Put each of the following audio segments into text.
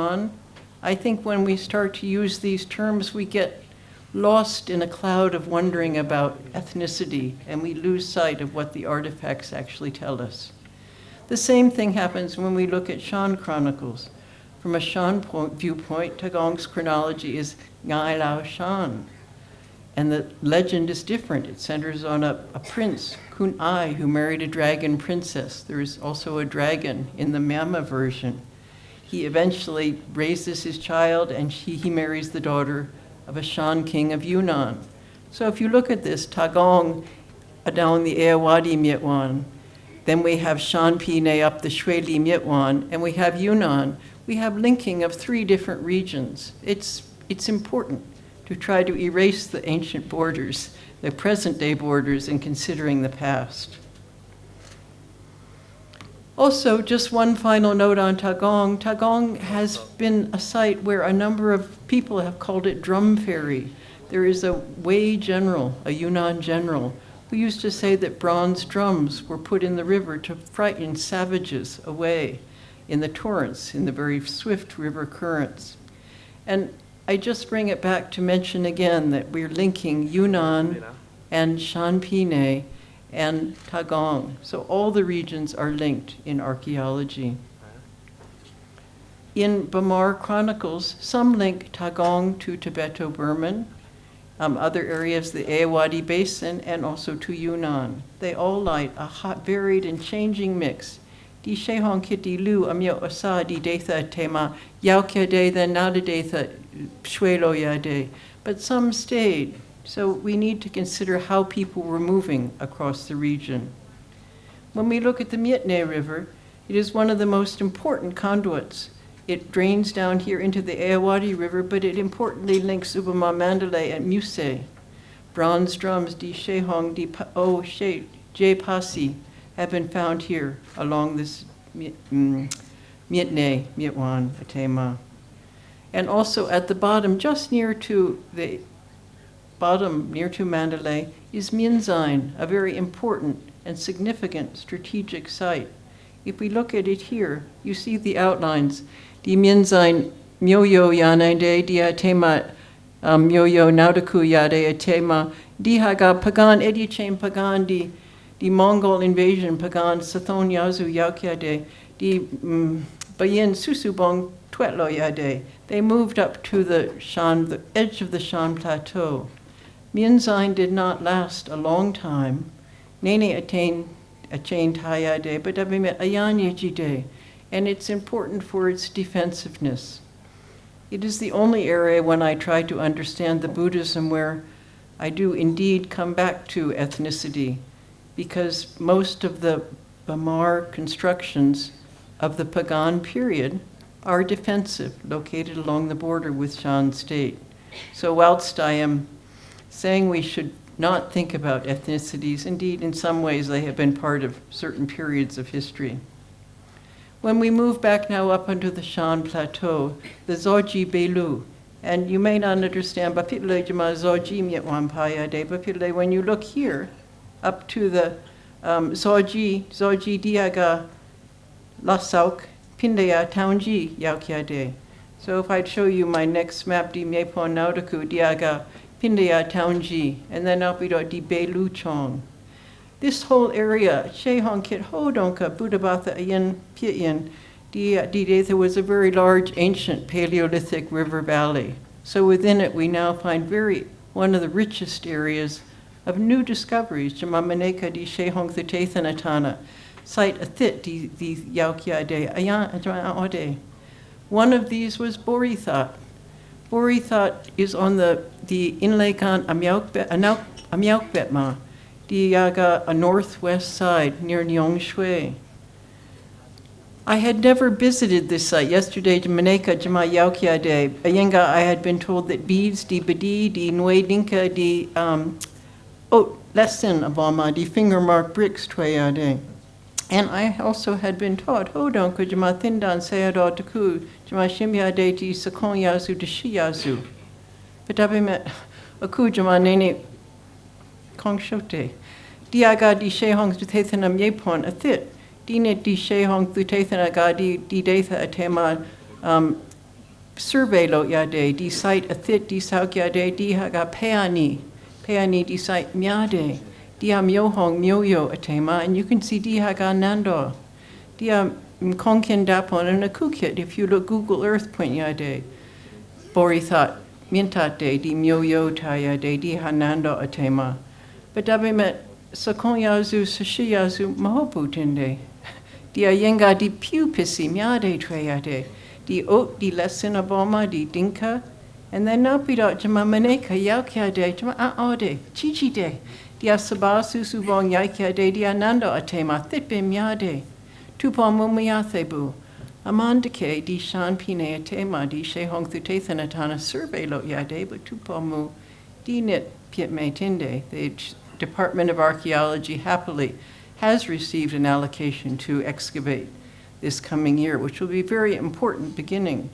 Shan. I think when we start to use these terms, we get lost in a cloud of wondering about ethnicity, and we lose sight of what the artifacts actually tell us. The same thing happens when we look at Shan chronicles. From a Shan viewpoint, Tagong's chronology is Ngai Lao Shan. And the legend is different. It centers on a prince, Kun Ai, who married a dragon princess. There is also a dragon in the Myanmar version. He eventually raises his child, and he marries the daughter of a Shan king of Yunnan. So if you look at this, Tagong down the Ayawadi Mietwan, then we have Shan Pine up the Shui Li Mietwan, and we have Yunnan. We have linking of 3 different regions. It's important to try to erase the ancient borders, the present-day borders, in considering the past. Also, just one final note on Tagong. Tagong has been a site where a number of people have called it drum fairy. There is a Wei general, a Yunnan general, who used to say that bronze drums were put in the river to frighten savages away in the torrents, in the very swift river currents. And I just bring it back to mention again that we're linking Yunnan and Shan Pine and Tagong. So all the regions are linked in archaeology. In Bamar Chronicles, some link Tagong to Tibeto-Burman, other areas, the Ayawadi Basin, and also to Yunnan. They all light a hot, varied, and changing mix. Di shehong kiti lu amyo asa di detha tema yaukya de the nada detha shwelo ya de. But some stayed. So we need to consider how people were moving across the region. When we look at the Myitne River, it is one of the most important conduits. It drains down here into the Ayawadi River, but it importantly links Ubama Mandalay and Muse. Bronze drums, di shehong, di o she, je pasi, have been found here along this Myitne, Mietwan, Atema. And also at the bottom, just near to the bottom, near to Mandalay, is Minzain, a very important and significant strategic site. If we look at it here, you see the outlines. Di Minzain myoyo yanade di Atema myoyo naudaku yade Atema di haga pagan edichain pagan di Mongol invasion pagan Sathon Yazu Yaukyade, di Bayin Susubong Twetlo Yade. They moved up to the Shan, the edge of the Shan Plateau. Minzain did not last a long time. Nene attained Tayade, but Abimet Ayanyajide, and it's important for its defensiveness. It is the only area when I try to understand the Buddhism where I do indeed come back to ethnicity, because most of the Bamar constructions of the Pagan period are defensive, located along the border with Shan state. So whilst I am saying we should not think about ethnicities, indeed in some ways they have been part of certain periods of history. When we move back now up onto the Shan Plateau, the Zoji Belu, and you may not understand, when you look here, up to the Zoji Diaga Lasauk Pindaya Taunggyi Yaukya. So if I'd show you my next map, Di Mepon Naudaku Diaga Pindaya Taunggyi, and then up we Di Belu Chong. This whole area, Shehong Kit Hodonka, Buddhabatha Ayan Piyin, there was a very large ancient Paleolithic river valley. So within it we now find one of the richest areas of new discoveries. Jamamaneka di Shehong Thutathanatana, site Athit di Yaukya de Ayan Ode. One of these was Borithat. Borithat is on the Inlekan Amyaukbetma, the Yaga, a northwest side near Nyongshui. I had never visited this site. Yesterday, Maneka Jama Yaukya de Ayenga, I had been told that beads, di Badi, di Nue Dinka, di lesson Abama, di finger mark bricks Twayade. And I also had been taught, Hodonka Jama Thindan Sayadaw Taku, Jama Shimya de di Sakon Yazu de Shiyazu. Patabimet Aku Jama Nene Kongshote. Diaga di Shehong Thutathanam Yepon Athit. Dine di Shehong Thutathanagadi di Datha Atema survey lo yade, di site a thit, di sauk yade, di haga peani di site myade, di a myohong myoyo atema, and you can see di haga nando, di a mkonkin dapon and a kukit, if you look Google Earth point yade, bori thought, mintate, di myoyo tayade, di hanando atema. But dabe met sakon yazu, sashi yazu, mahopu tinde. Di a yenga di piu pisi myade treyade, di ot di lesinaboma di dinka, and then napidot jama maneka yaukyade, jama aode, chichi de, di a sabasu subong yaukyade, di anando atema, thitbe myade, tupon mumiyathebu, amandake di Shan pine atema, di shehong thutethanatana survey lo yade, but tupomu di nit piet me tinde, the Department of Archaeology happily has received an allocation to excavate this coming year, which will be very important beginning.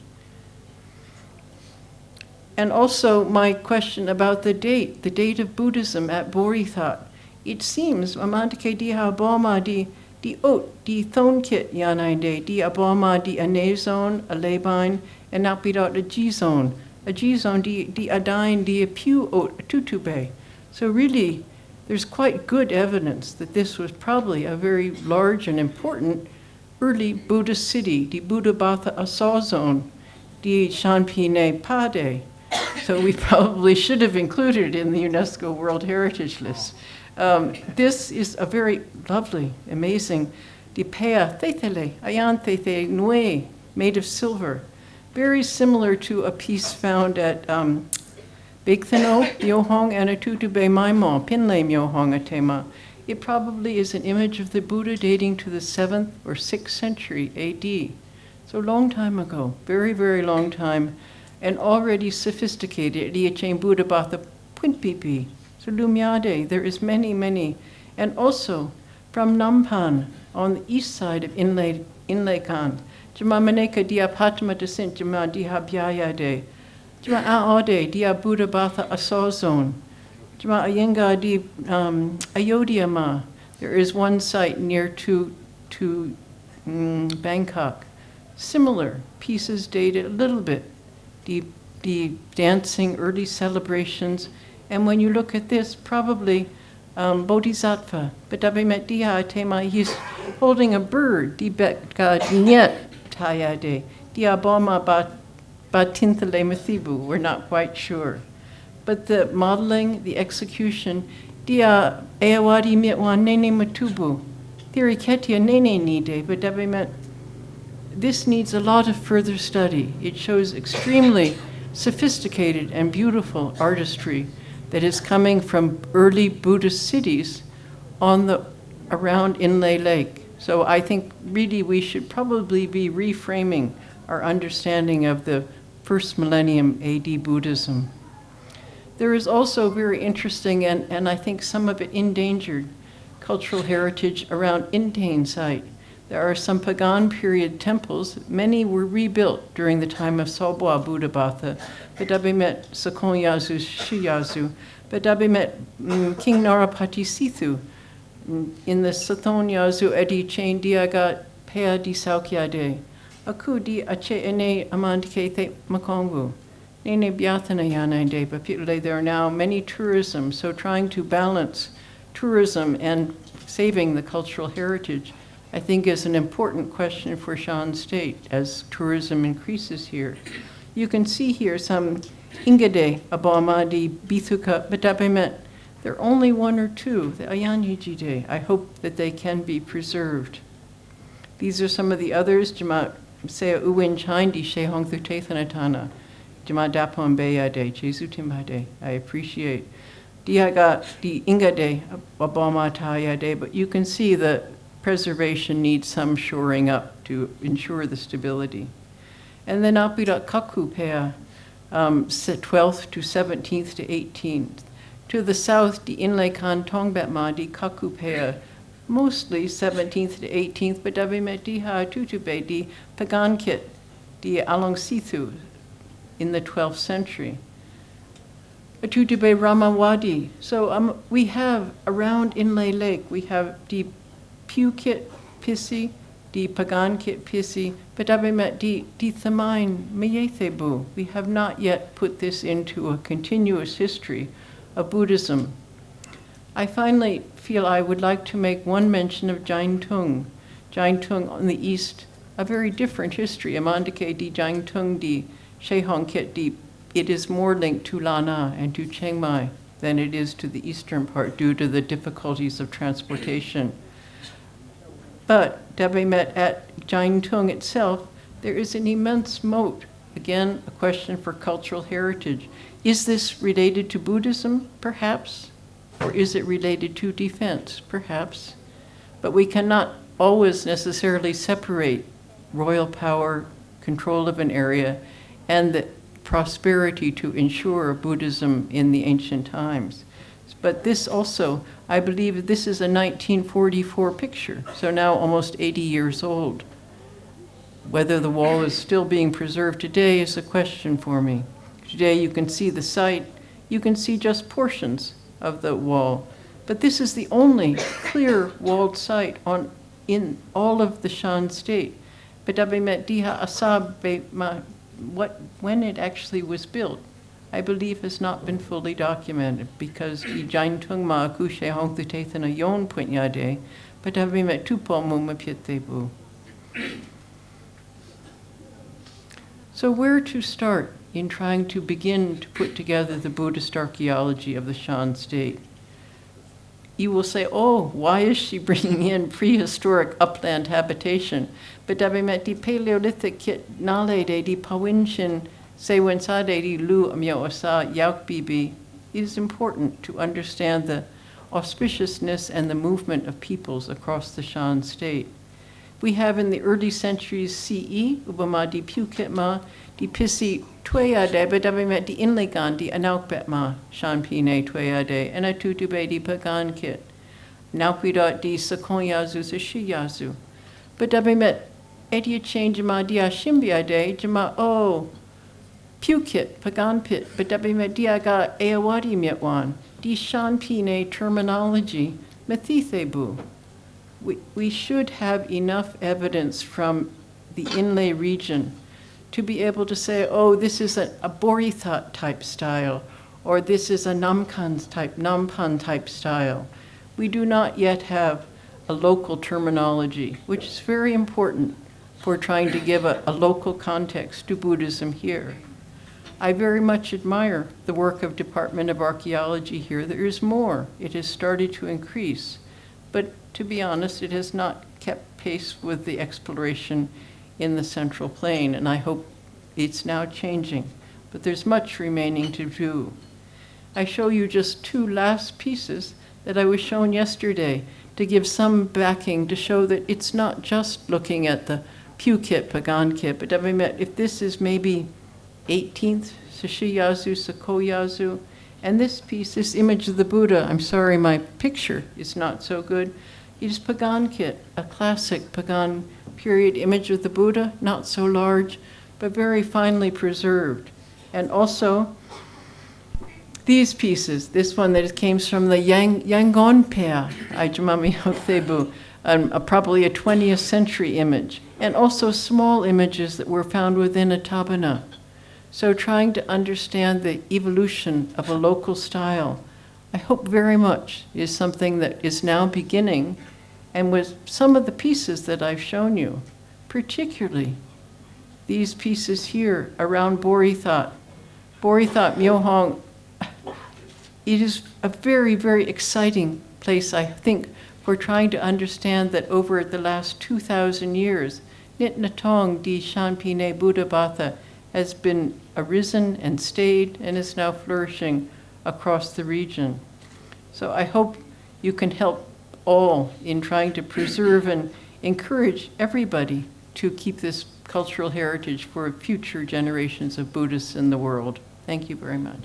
And also my question about the date of Buddhism at Borithat. It seems, Amantake di Aboma di Ot, di Thonkit Yanainde, di Aboma di Anezone, a Labine, and Napidot a G-zone di Adain, di Apu Ot, a Tutube. So really, there's quite good evidence that this was probably a very large and important early Buddhist city, the Buddhabhatha Asa zone, the Shanpine Pade. So we probably should have included it in the UNESCO World Heritage List. This is a very lovely, amazing, the Pea Thetele, Ayan Thethe Nue, made of silver, very similar to a piece found at Bigthano, Myohong, and a Tutube Maimon, Pinle Myohong Atema. It probably is an image of the Buddha dating to the 7th or 6th century AD. So long time ago, very, very long time, and already sophisticated. Riachain Buddha Batha Puntpipi. So Lumyade, there is many, many. And also from Nampan on the east side of Inlaykan, Jama Maneka dia Patma descent Jama diha Byayade. Jama Aode dia Buddha Batha Asozon. Jama Ayenga di Ayodhya. There is one site near to Bangkok. Similar pieces dated a little bit. The dancing, early celebrations. And when you look at this, probably Bodhisattva. But Dabimet Diha Tema, he's holding a bird. Di Betka Nyet Tayade. Dia Boma Batinthale Mathibu. We're not quite sure. But the modeling, the execution, Dia Eawadi Mitwan Nene Matubu. Theory Ketia Nene Nide. But Dabimet, this needs a lot of further study. It shows extremely sophisticated and beautiful artistry that is coming from early Buddhist cities around Inle Lake. So I think really we should probably be reframing our understanding of the first millennium AD Buddhism. There is also very interesting and I think some of it endangered cultural heritage around Intain site. There are some Pagan period temples. Many were rebuilt during the time of Sobwa Buddhabhatha, Badabimet Sakonyazu Shiyazu, Badabimet King Narapati Sithu, in the Sathonyazu Edi Chain Diagat Pea di Saukyade, Aku di Ache Ene Amandike The Makongu, Nene Byathana Yanainde, but there are now many tourism, so trying to balance tourism and saving the cultural heritage I think is an important question for Shan State as tourism increases here. You can see here some Ingade, Abamadi, Bithuka, Badabimet. There are only one or two, the Ayanyijide. I hope that they can be preserved. These are some of the others. Jama Sea Uwin Chindi, Shehong Thutethanatana, Jama Dapon Beyade, Jesu Timbade. I appreciate. Diaga, the Ingade, Abama Tayade, but you can see the preservation needs some shoring up to ensure the stability. And then Apira Kakupea, 12th to 17th to 18th. To the south, the Inlaykan Tongbetma, the Kakupea, mostly 17th to 18th, but Dabimetiha Tutube, the Pagankit, the Along-Sithu in the 12th century. Tutube Ramawadi. So we have around Inlay Lake, we have the Pukit Pisi, di pagan kit pisi, badabimet di thamain meyethebu. We have not yet put this into a continuous history of Buddhism. I finally feel I would like to make one mention of Jain Tung. Jain Tung on the east, a very different history. Amandake di Jain Tung di Shehong Kit di. It is more linked to Lana and to Chiang Mai than it is to the eastern part due to the difficulties of transportation. But Dabemet at Jain Tung itself, there is an immense moat. Again, a question for cultural heritage. Is this related to Buddhism? Perhaps. Or is it related to defense? Perhaps. But we cannot always necessarily separate royal power, control of an area, and the prosperity to ensure Buddhism in the ancient times. But this also, I believe this is a 1944 picture, so now almost 80 years old. Whether the wall is still being preserved today is a question for me. Today you can see the site, you can see just portions of the wall, but this is the only clear walled site in all of the Shan state. When it actually was built, I believe has not been fully documented because Jain Tung Ma Kushe Hong Tathina Yon Punyade, but Dabimet Tupo Mumapitebu. So where to start in trying to begin to put together the Buddhist archaeology of the Shan state? You will say, oh, why is she bringing in prehistoric upland habitation? But Dabimet di Paleolithic kit nale de di Pawinshin Sewensade di Lu Amyoasa Yauk Bibi. It is important to understand the auspiciousness and the movement of peoples across the Shan state. We have in the early centuries CE, Ubama di Pukitma, di Pisi Twayade, Badabimet di Inlegan di Anaukbetma, Shanpine Twayade, and Atutube di Pagan Kit, Naukidot di Sakonyazu Sashiyazu. Badabimet Edia change ma di Ashimbiade, Jama O Pukit, Pagan Pit, Badabimet diaga Eawadi Mietwan, di Shanpine terminology, Methithebu. We should have enough evidence from the inlay region to be able to say, oh, this is a Borithat type style, or this is a Nampan type style. We do not yet have a local terminology, which is very important for trying to give a local context to Buddhism here. I very much admire the work of Department of Archaeology here. There is more. It has started to increase. But to be honest, it has not kept pace with the exploration in the Central Plain, and I hope it's now changing. But there's much remaining to do. I show you just two last pieces that I was shown yesterday to give some backing to show that it's not just looking at the Pukit, Pagan Kit, but if this is maybe 18th, Sashiyazu, Sakoyazu, and this piece, this image of the Buddha, I'm sorry my picture is not so good, it is Pagan Kit, a classic Pagan period image of the Buddha, not so large, but very finely preserved. And also, these pieces, this one that came from the Yangon Pea, Aijamami Hothebu, probably a 20th century image, and also small images that were found within a tabana. So trying to understand the evolution of a local style, I hope very much is something that is now beginning, and with some of the pieces that I've shown you, particularly these pieces here around Borithat Myohong. It is a very, very exciting place, I think, for trying to understand that over the last 2,000 years, Nit Natong di Shanpine Buddha Batha has been arisen and stayed and is now flourishing across the region. So I hope you can help all in trying to preserve and encourage everybody to keep this cultural heritage for future generations of Buddhists in the world. Thank you very much.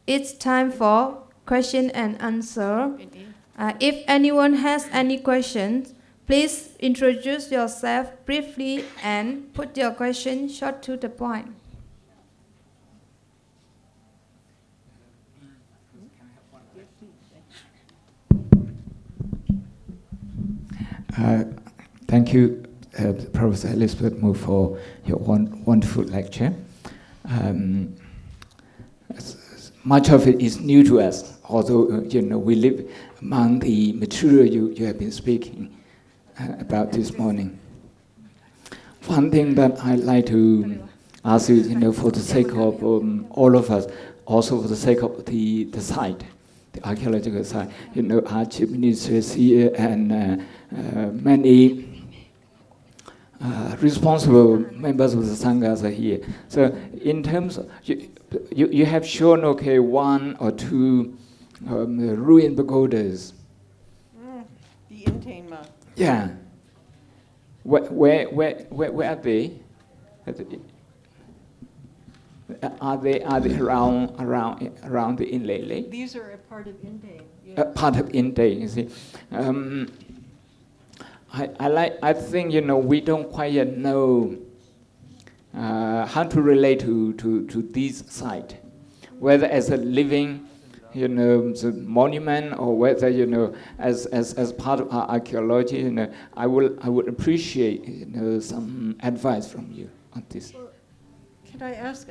It's time for question and answer. If anyone has any questions, please introduce yourself briefly and put your question short to the point. Thank you, Professor Elizabeth Mu, for your wonderful lecture. Much of it is new to us, although we live among the material you have been speaking about this morning. One thing that I'd like to ask you, for the sake of all of us, also for the sake of the site, the archaeological site, our chief minister is here and many responsible members of the Sanghas are here. So in terms of, you have shown, one or two ruined pagodas. The Intainma. Yeah. Where are they? Are they around the inlay? These are a part of Indain. Yeah. Part of Indain, you see. I think we don't quite yet know how to relate to this site, whether as a living monument or whether as part of our archaeology. I would appreciate some advice from you on this. Well, can I ask?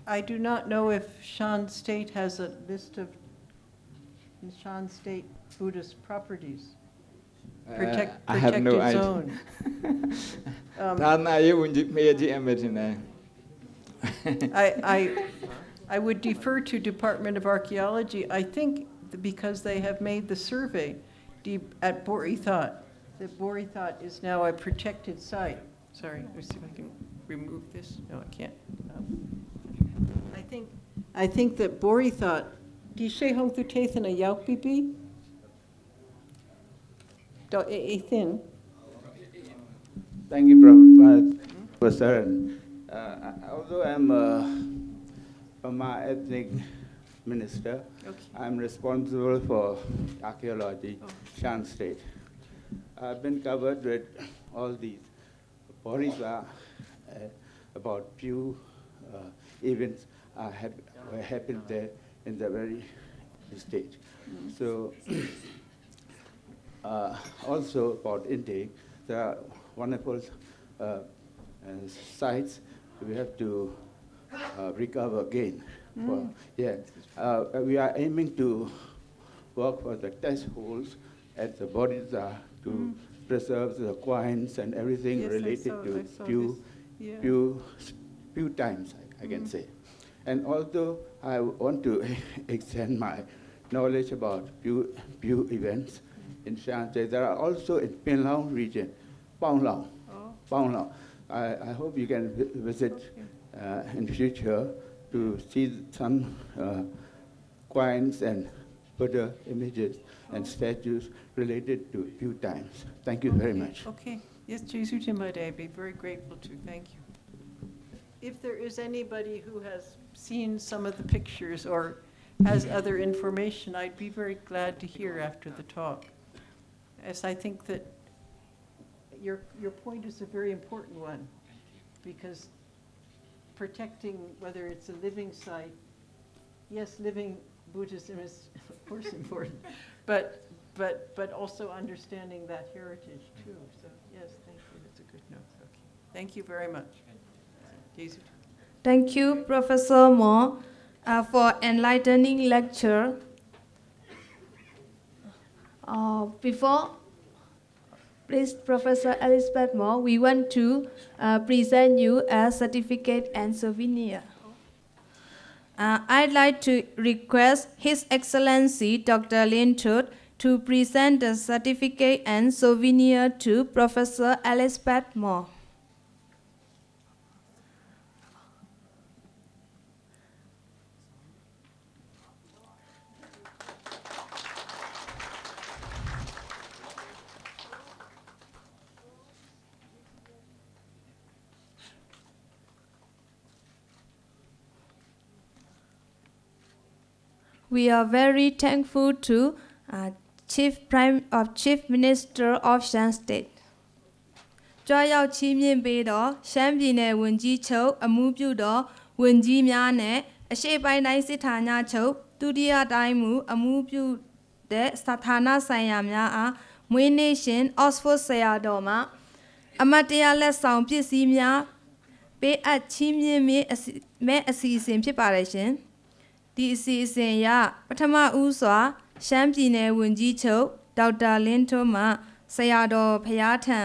I do not know if Shan State has a list of Shan State Buddhist properties. I have no idea. Zone. I would defer to Department of Archaeology. I think because they have made the survey at Borithat, that Borithat is now a protected site. Sorry, let me see if I can remove this. No, I can't. I think that Borithat. Di she hong tu Kathina yauk bibi? Ethan. Thank you, Professor. Although I'm a ethnic minister, I'm responsible for archaeology, Shan State. I've been covered with all these Borisa, about few events were happened there in the very stage. So. Also about intake, there are wonderful sites we have to recover again. We are aiming to work for the test holes at the bodies to preserve the coins and everything related to few times, I can say. And although I want to extend my knowledge about few events, in Shan State, there are also in Penlang region, Paung Lao. I hope you can visit in future to see some coins and Buddha images and statues related to few times. Thank you very much. Okay. Yes, Jesu Timbade, I'd be very grateful to. Thank you. If there is anybody who has seen some of the pictures or has other information, I'd be very glad to hear after the talk. As I think that your point is a very important one, because protecting, whether it's a living site, yes, living Buddhism is of course important, but also understanding that heritage too. So yes, thank you. That's a good note. Okay, thank you very much. Thank you, Professor Mo, for enlightening lecture. Before, please, Professor Elizabeth Mo, we want to present you a certificate and souvenir. I'd like to request His Excellency Dr. Lin Tut to present the certificate and souvenir to Professor Elizabeth Mo. We are very thankful to Chief Minister of Shan State. ကြွရောက်ချီးမြှင့်ပေးတော့ရှမ်းပြည်နယ်ဝန်ကြီးချုပ်အမှုပြုတော်ဝန်ကြီးများနဲ့အရှေ့ပိုင်းတိုင်းစစ်ဌာနချုပ်ဒုတိယတိုင်းမှူးအမှုပြုတဲ့ဌာနဆိုင်ရာများအား မွေးနေ့ရှင် Oxford ဆရာတော်မှာအမတ်တရားလက်ဆောင်ပစ္စည်းများပေးအပ်ချီးမြှင့်မဲ့အစီအစဉ်ဖြစ်ပါတယ်ရှင်ဒီအစီအစဉ်အရပထမဦးစွာရှမ်းပြည်နယ်ဝန်ကြီးချုပ်ဒေါက်တာလင်းထွန်းမှဆရာတော်ဖျားထံ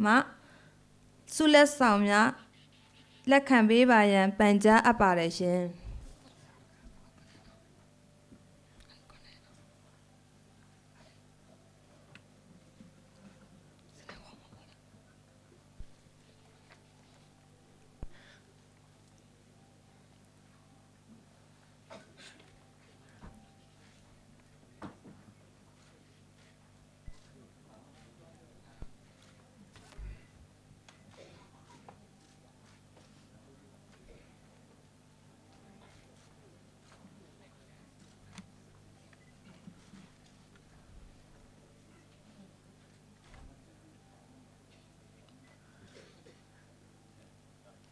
မှဆုလက်ဆောင်များလက်ခံပေးပါရန်ပန်ကြားအပ်ပါတယ်ရှင်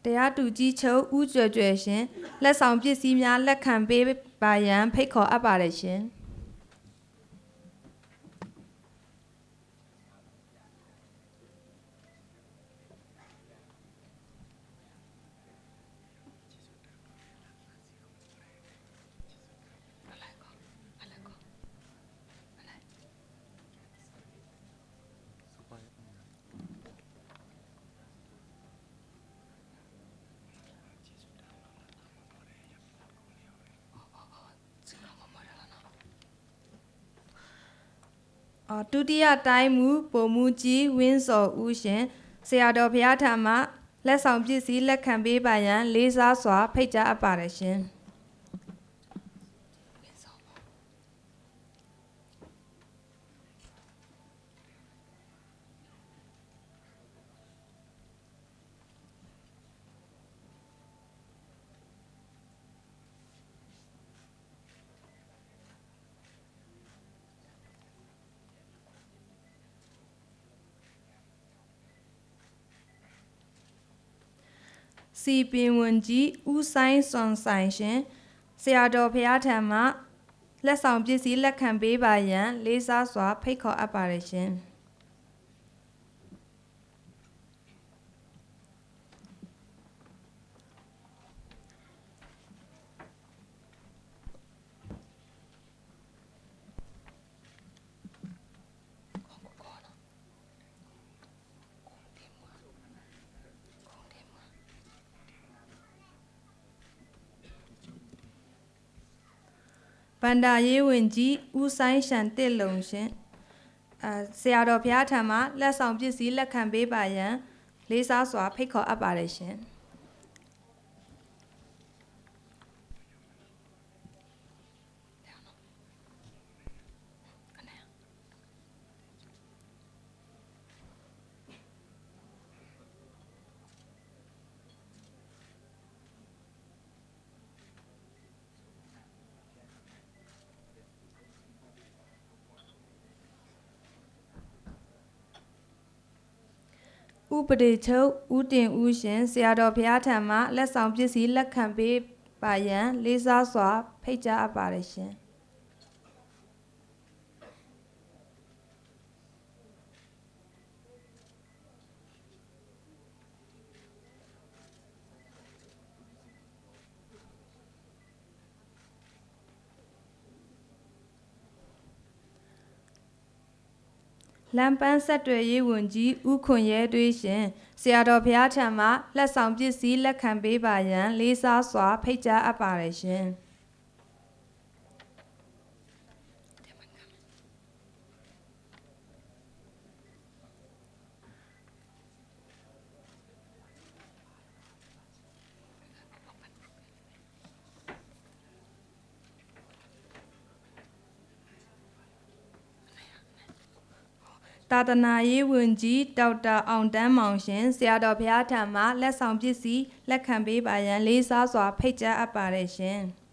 တရားသူကြီးချုပ်ဦးကျွယ်ကျွယ်ရှင်လက်ဆောင်ပစ္စည်းများလက်ခံပေးပါရန်ဖိတ်ခေါ်အပ်ပါတယ်ရှင်ဒုတိယတိုင်းမူဗိုလ်မှူးကြီးဝင်းစော်ဦးရှင်ဆရာတော်ဘုရားထံမှလက်ဆောင်ပစ္စည်းလက်ခံပေးပါရန်လေးစားစွာဖိတ်ကြားအပ်ပါတယ်ရှင်စီပင်ဝန်ကြီးဦးဆိုင်စွန်ဆိုင်ရှင်ဆရာတော်ဘုရားထံမှလက်ဆောင်ပစ္စည်းလက်ခံပေးပါရန်လေးစားစွာဖိတ်ခေါ်အပ်ပါတယ်ရှင်ဗန္ဒာရေးဝင်ကြီးဦးဆိုင်ရှန်တစ်လုံရှင်ဆရာတော်ဘုရားထံမှလက်ဆောင်ပစ္စည်းလက်ခံပေးပါရန်လေးစားစွာဖိတ်ခေါ်အပ်ပါတယ်ရှင်ဥပဒေချုပ်ဦးတင်ဦးရှင်ဆရာတော်ဘုရားထံမှလက်ဆောင်ပစ္စည်းလက်ခံပေးပါရန်လေးစားစွာဖိတ်ကြားအပ်ပါတယ်ရှင်လမ်းပန်းဆက်သွယ်ရေးဝန်ကြီးဦးခွန်ရဲတွေးရှင်ဆရာတော်ဘုရားထံမှလက်ဆောင်ပစ္စည်းလက်ခံပေးပါရန်လေးစားစွာဖိတ်ကြားအပ်ပါတယ်ရှင်သာသနာရေးဝန်ကြီးဒေါက်တာအောင်တန်းမောင်ရှင်ဆရာတော်ဘုရားထံမှလက်ဆောင်ပစ္စည်းလက်ခံပေးပါရန်လေးစားစွာဖိတ်ကြားအပ်ပါတယ်ရှင်။